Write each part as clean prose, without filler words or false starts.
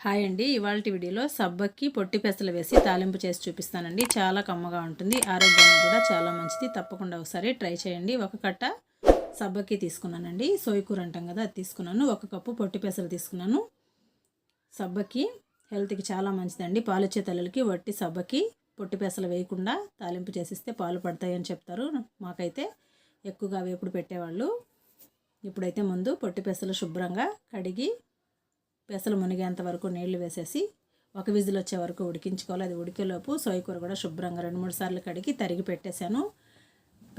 Hi అండి, ఇవాల్టి వీడియోలో సబ్బక్కి పొట్టి పెసలు వేసి తాలింపు చేసి చూపిస్తానండి. చాలా కమ్మగా ఉంటుంది, ఆరోగ్యానికి కూడా చాలా మంచిది. తప్పకుండా ఒకసారి ట్రై చేయండి. ఒక కట్ట సబ్బక్కి తీసుకున్నానండి, సోయకూర అంటాం కదా, అది తీసుకున్నాను. 1 కప్పు పొట్టి పెసలు తీసుకున్నాను. సబ్బక్కి హెల్త్కి చాలా మంచిదండి. పాలిచ్చే తల్లులకి వట్టి సబ్బక్కి పొట్టి పెసలు వేయకుండా తాలింపు చేసిస్తే పాలు పడతాయని చెప్తారు. మాకైతే ఎక్కువగా వేపుడు పెట్టేవాళ్ళు. ఇప్పుడైతే ముందు పొట్టి పెసలు శుభ్రంగా కడిగి పెసలు మునిగేంత వరకు నీళ్లు వేసేసి 1 విజిల్ వచ్చే వరకు ఉడికించుకోవాలి. అది ఉడికేలోపు సోయకూర కూడా శుభ్రంగా 2-3 సార్లు కడిగి తరిగి పెట్టేశాను.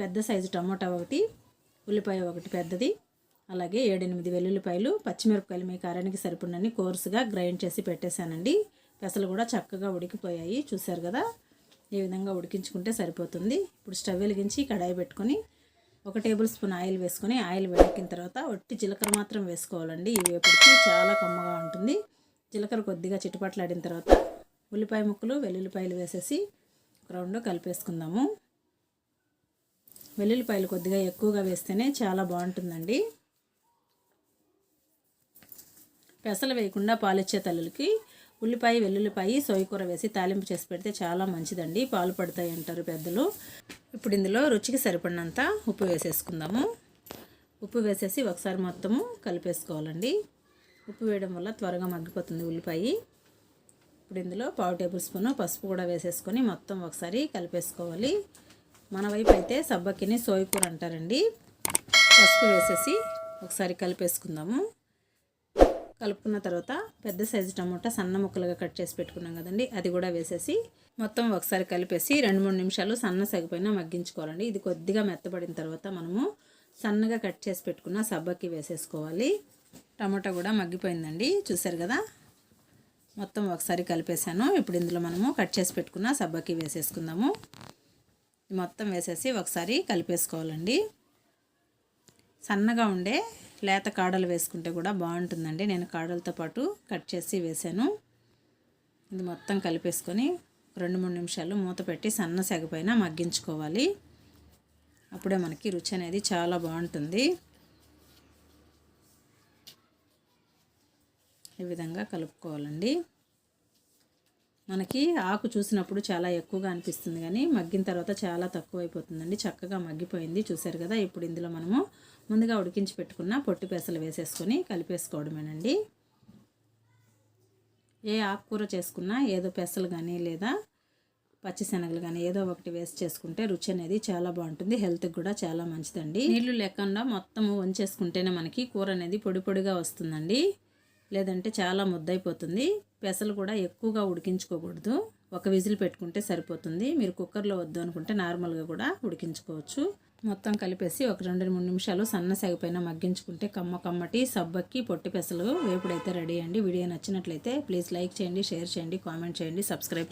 పెద్ద సైజు టమోటా 1, ఉల్లిపాయ 1 పెద్దది, అలాగే 7-8 వెల్లుల్లిపాయలు, పచ్చిమిరపకాయలు మీ కారానికి సరిపడినన్ని కోర్సుగా గ్రైండ్ చేసి పెట్టేశానండి. పెసలు కూడా చక్కగా ఉడికిపోయాయి, చూశారు కదా. ఈ విధంగా ఉడికించుకుంటే సరిపోతుంది. ఇప్పుడు స్టవ్ వెలిగించి కడాయి పెట్టుకొని 1 టేబుల్ స్పూన్ ఆయిల్ వేసుకొని, ఆయిల్ వేడెక్కిన తర్వాత ఒట్టి జీలకర్ర మాత్రం వేసుకోవాలండి. ఈ వేపుడికి చాలా కమ్మగా ఉంటుంది. జీలకర్ర కొద్దిగా చిటపట్లాడిన తర్వాత ఉల్లిపాయ ముక్కలు, వెల్లుల్లిపాయలు వేసేసి ఒక రౌండ్ కలిపేసుకుందాము. వెల్లుల్లిపాయలు కొద్దిగా ఎక్కువగా వేస్తేనే చాలా బాగుంటుందండి. పెసలు వేయకుండా పాలిచ్చే తల్లులకి ఉల్లిపాయ, వెల్లుల్లిపాయ, సోయకూర వేసి తాలింపు చేసి పెడితే చాలా మంచిదండి. పాలు పడతాయి అంటారు పెద్దలు. ఇప్పుడు ఇందులో రుచికి సరిపడినంత ఉప్పు వేసేసుకుందాము. ఉప్పు వేసేసి ఒకసారి మొత్తము కలిపేసుకోవాలండి. ఉప్పు వేయడం వల్ల త్వరగా మగ్గిపోతుంది ఉల్లిపాయ. ఇప్పుడు ఇందులో 1/2 టేబుల్ స్పూన్ పసుపు కూడా వేసేసుకొని మొత్తం ఒకసారి కలిపేసుకోవాలి. మన వైపు అయితే సబ్బక్కిని సోయకూర అంటారండి. పసుపు వేసేసి ఒకసారి కలిపేసుకుందాము. కలుపుకున్న తర్వాత పెద్ద సైజు టమోటా సన్న ముక్కలుగా కట్ చేసి పెట్టుకున్నాం కదండి, అది కూడా వేసేసి మొత్తం ఒకసారి కలిపేసి 2-3 నిమిషాలు సన్న సెగపైన మగ్గించుకోవాలండి. ఇది కొద్దిగా మెత్తబడిన తర్వాత మనము సన్నగా కట్ చేసి పెట్టుకున్న సబ్బక్కి వేసేసుకోవాలి. టమోటా కూడా మగ్గిపోయిందండి, చూసారు కదా. మొత్తం ఒకసారి కలిపేసాను. ఇప్పుడు ఇందులో మనము కట్ చేసి పెట్టుకున్న సబ్బక్కి వేసేసుకుందాము. మొత్తం వేసేసి ఒకసారి కలిపేసుకోవాలండి. సన్నగా ఉండే లేత కాడలు వేసుకుంటే కూడా బాగుంటుందండి. నేను కాడలతో పాటు కట్ చేసి వేసాను. ఇది మొత్తం కలిపేసుకొని 2-3 నిమిషాలు మూత పెట్టి సన్న సెగపైన మగ్గించుకోవాలి. అప్పుడే మనకి రుచి అనేది చాలా బాగుంటుంది. ఈ విధంగా కలుపుకోవాలండి. మనకి ఆకు చూసినప్పుడు చాలా ఎక్కువగా అనిపిస్తుంది, కానీ మగ్గిన తర్వాత చాలా తక్కువ అయిపోతుందండి. చక్కగా మగ్గిపోయింది, చూసారు కదా. ఇప్పుడు ఇందులో మనము ముందుగా ఉడికించి పెట్టుకున్న పొట్టి పెసలు వేసేసుకొని కలిపేసుకోవడమేనండి. ఏ ఆకుకూర చేసుకున్నా ఏదో పెసలు కానీ లేదా పచ్చిశనగలు కానీ ఏదో ఒకటి వేసి చేసుకుంటే రుచి అనేది చాలా బాగుంటుంది. హెల్త్కి కూడా చాలా మంచిదండి. నీళ్లు లేకుండా మొత్తము వంచేసుకుంటేనే మనకి కూర అనేది పొడి పొడిగా వస్తుందండి. లేదంటే చాలా ముద్దైపోతుంది. పెసలు కూడా ఎక్కువగా ఉడికించుకోకూడదు. 1 విజిల్ పెట్టుకుంటే సరిపోతుంది. మీరు కుక్కర్లో వద్దు అనుకుంటే నార్మల్గా కూడా ఉడికించుకోవచ్చు. మొత్తం కలిపేసి ఒక 2-3 నిమిషాలు సన్న సెగపైన మగ్గించుకుంటే కమ్మటి సబ్బక్కి పొట్టి పెసలు వేపుడైతే రెడీ అండి. వీడియో నచ్చినట్లయితే ప్లీజ్ లైక్ చేయండి, షేర్ చేయండి, కామెంట్ చేయండి, సబ్స్క్రైబ్